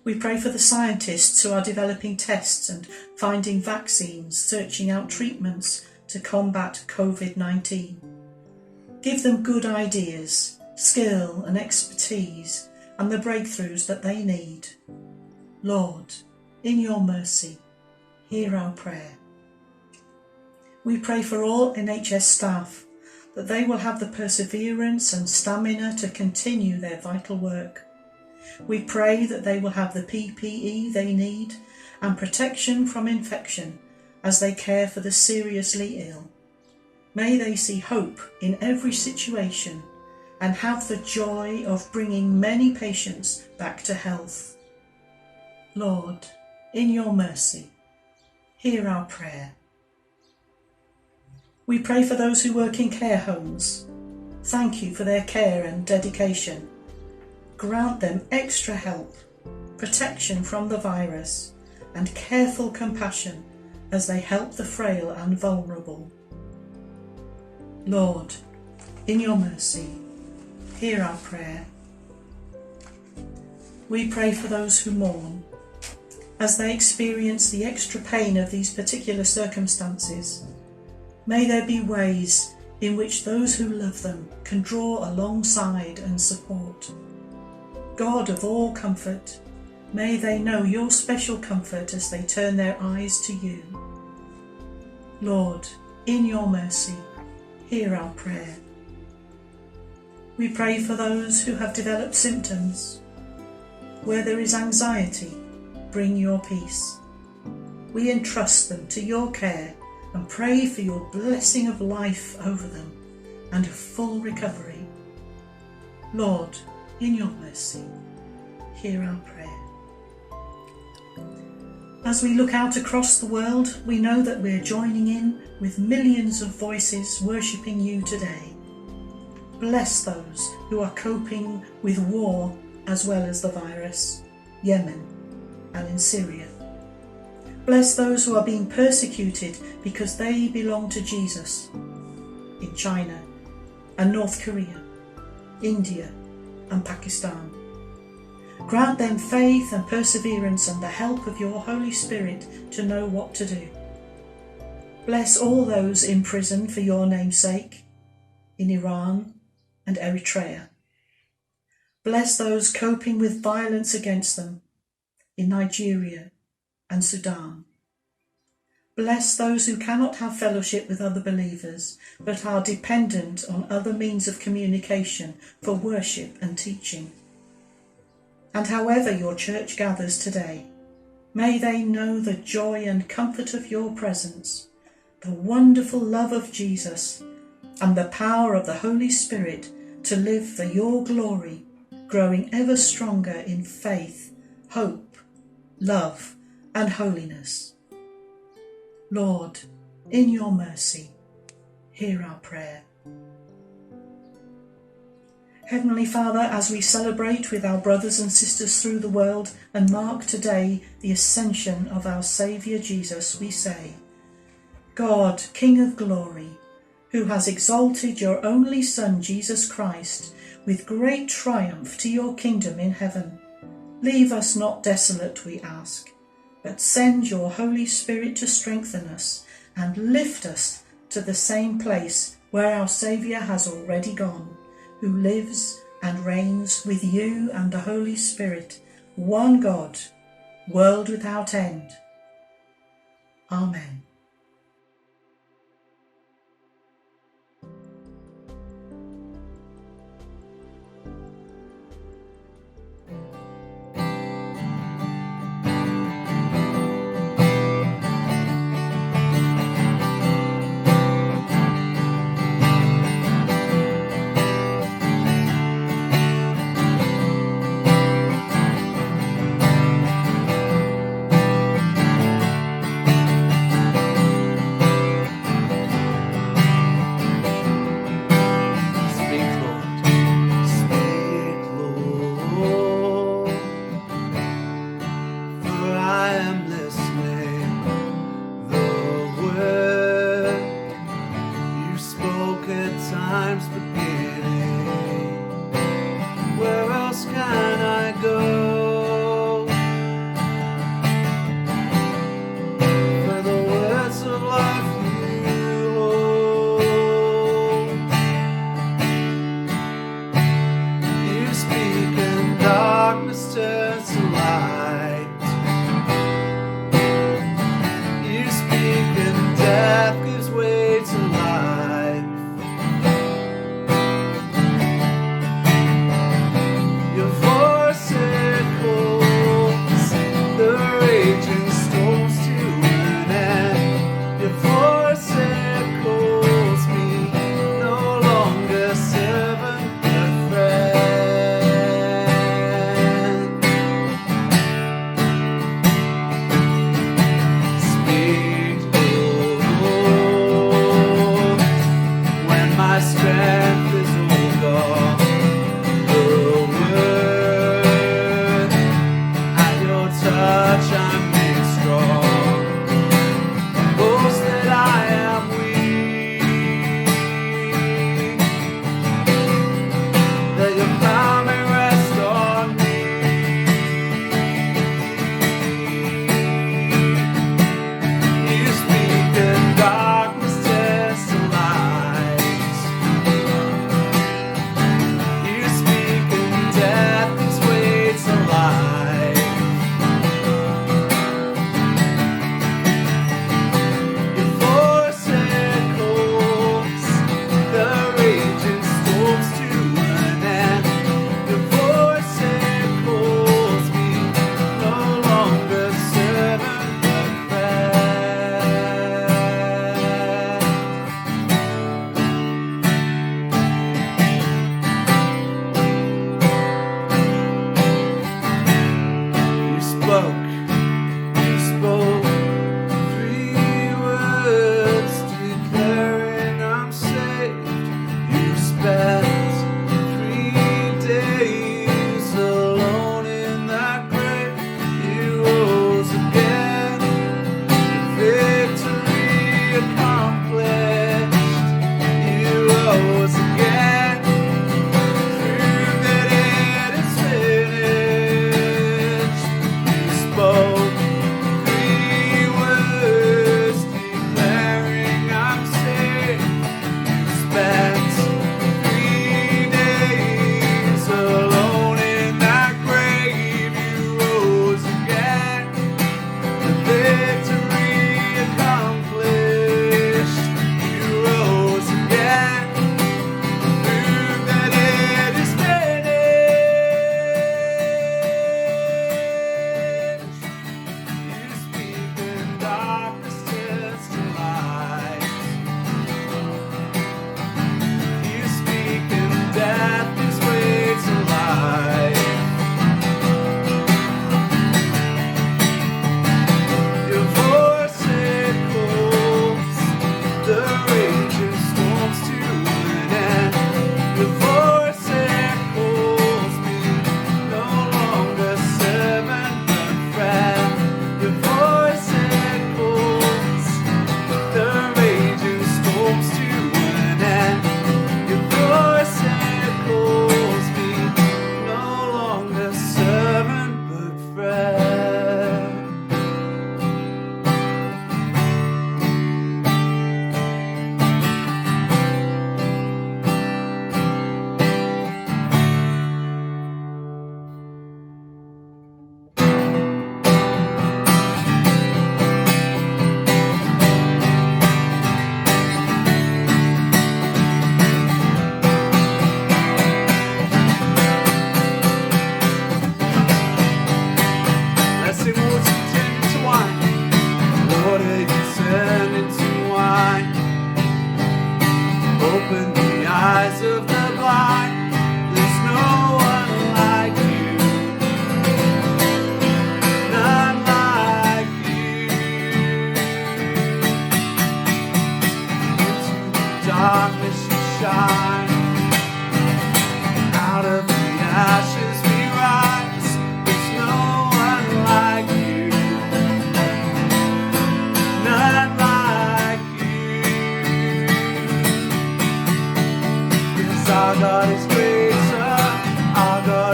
We pray for the scientists who are developing tests and finding vaccines, searching out treatments to combat COVID-19. Give them good ideas, skill and expertise, and the breakthroughs that they need. Lord, in your mercy, hear our prayer. We pray for all NHS staff, that they will have the perseverance and stamina to continue their vital work. We pray that they will have the PPE they need and protection from infection as they care for the seriously ill. May they see hope in every situation and have the joy of bringing many patients back to health. Lord, in your mercy, hear our prayer. We pray for those who work in care homes. Thank you for their care and dedication. Grant them extra help, protection from the virus, and careful compassion as they help the frail and vulnerable. Lord, in your mercy, hear our prayer. We pray for those who mourn, as they experience the extra pain of these particular circumstances. May there be ways in which those who love them can draw alongside and support. God of all comfort, may they know your special comfort as they turn their eyes to you. Lord, in your mercy, hear our prayer. We pray for those who have developed symptoms. Where there is anxiety, bring your peace. We entrust them to your care and pray for your blessing of life over them and a full recovery. Lord, in your mercy, hear our prayer. As we look out across the world, we know that we're joining in with millions of voices worshipping you today. Bless those who are coping with war as well as the virus, Yemen and in Syria. Bless those who are being persecuted because they belong to Jesus in China and North Korea, India and Pakistan. Grant them faith and perseverance and the help of your Holy Spirit to know what to do. Bless all those in prison for your name's sake, in Iran and Eritrea. Bless those coping with violence against them in Nigeria and Sudan. Bless those who cannot have fellowship with other believers, but are dependent on other means of communication for worship and teaching. And however your church gathers today, may they know the joy and comfort of your presence, the wonderful love of Jesus, and the power of the Holy Spirit to live for your glory, growing ever stronger in faith, hope, love, and holiness. Lord, in your mercy, hear our prayer. Heavenly Father, as we celebrate with our brothers and sisters through the world and mark today the ascension of our Saviour Jesus, we say, God, King of glory, who has exalted your only Son, Jesus Christ, with great triumph to your kingdom in heaven, leave us not desolate, we ask, but send your Holy Spirit to strengthen us and lift us to the same place where our Saviour has already gone, who lives and reigns with you and the Holy Spirit, one God, world without end. Amen.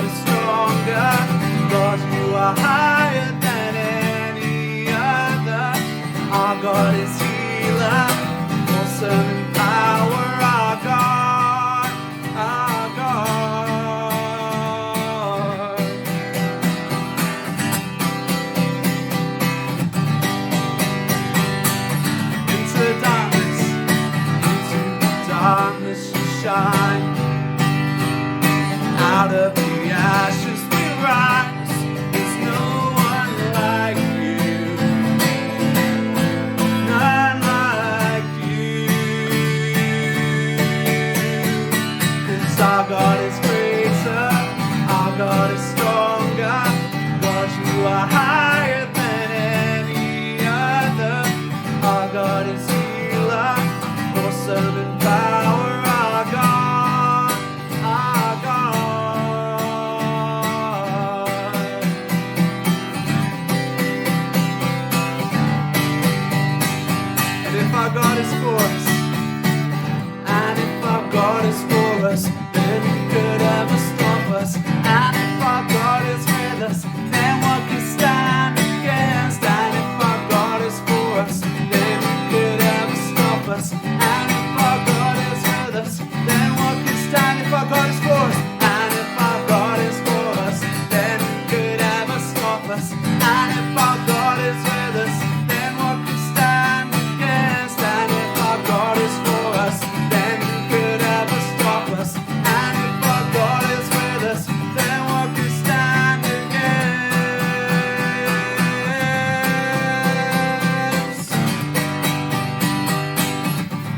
God is stronger. God, you are higher than any other. Our God is healer, awesome in power. Our God, our God. Into darkness you shine. Out of the ashes we rise. There's no one like you, none like you. 'Cause our God is greater, our God is stronger. God, you are higher than any other. Our God is healer, awesome in power. Our God, our God. And if our God is for us, and if our God is for us, then who could ever stop us? And if our God is with us, then what could stand against? And if our God is for us, then who could ever stop us? And if our God is with us, then what could stand? If our God is for us, and if our God is for us, then who could ever stop us? And if our God is with us, then what could stand against? And if our God is for us, then who could ever stop us? And if our God is with us, then what could stand against?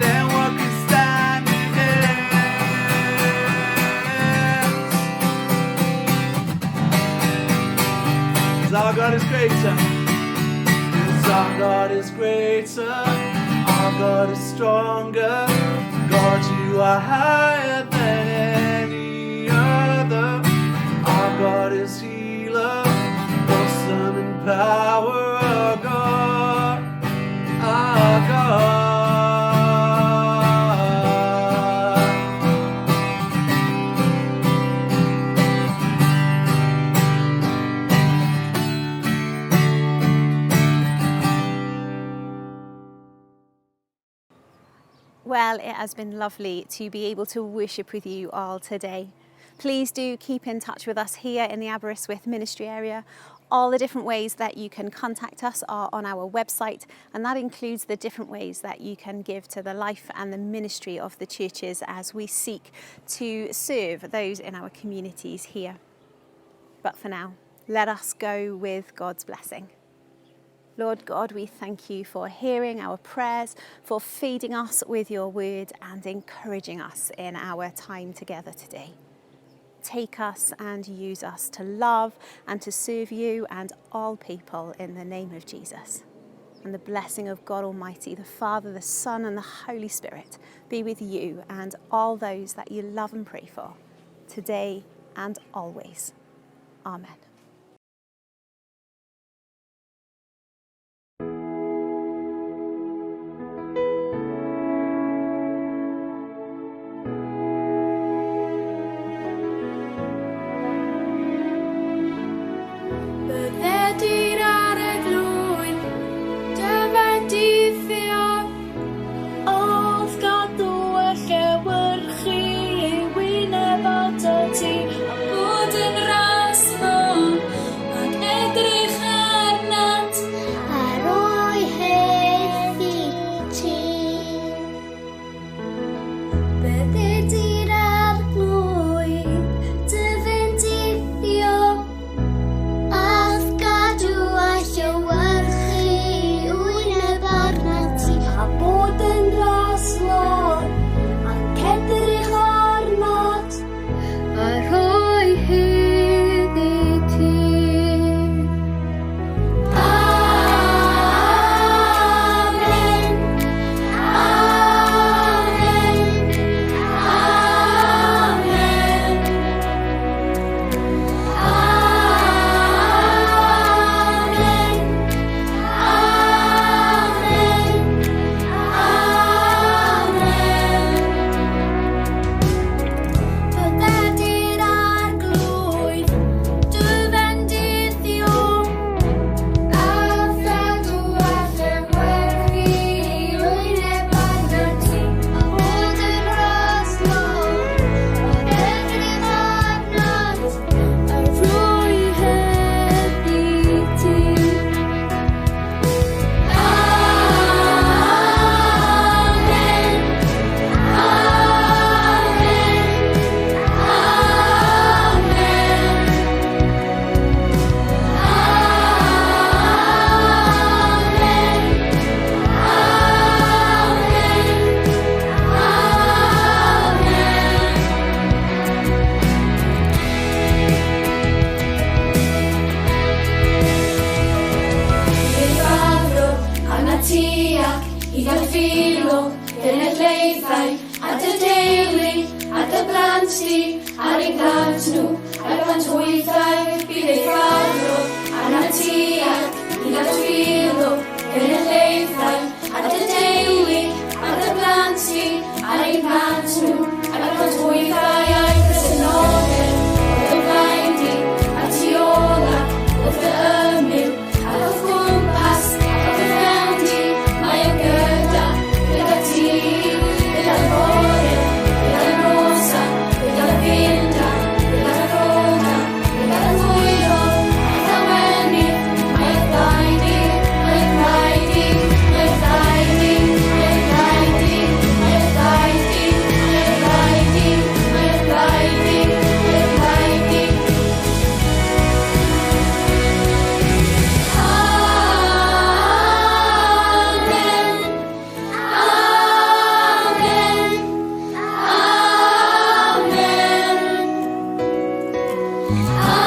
Then what could stand against? 'Cause our God is greater. 'Cause our God is greater. Our God is stronger. God, you are higher than any other. Our God is healer, awesome in power. Our God, our God.
Well, it has been lovely to be able to worship with you all today. Please do keep in touch with us here in the Aberystwyth Ministry Area. All the different ways that you can contact us are on our website, and that includes the different ways that you can give to the life and the ministry of the churches as we seek to serve those in our communities here. But for now, let us go with God's blessing. Lord God, we thank you for hearing our prayers, for feeding us with your word and encouraging us in our time together today. Take us and use us to love and to serve you and all people in the name of Jesus. And the blessing of God Almighty, the Father, the Son and the Holy Spirit be with you and all those that you love and pray for, today and always. Amen.
Byddedir ar y glwyn, dyfedifio, oedd gadw y llewyrchu ei wyneb at y ti, a bod yn rasnol, ac edrych arnat, a roi heddi ti. Byddedir ar glwyn, dyfedifio, oedd gadw leifau, a dy deulu, a dy blant di, a'r eu plant nhw, a'r plant wythau, bydd ei ffadro, a na ti ac i gael ffilo, yn y leifau, a dy deulu, a dy blant di, a'r eu plant nhw, a'r plant wythau a'i Cefnogwch, oedd y blaen di, a ti ola, oedd y ymyl, a oedd gwmpas, oedd y fewn di, mae o gyda, gyda ti, gyda fore, gyda nosa, gyda fynda, gyda ffona, gyda ddwylo, gyda wenydd, mae o ddau di, mae o ddau di, mae o ddau di, mae o ddau di, mae o ddau di, mae o ddau di, mae o ddau di, mae o ddau di. Amen. Amen.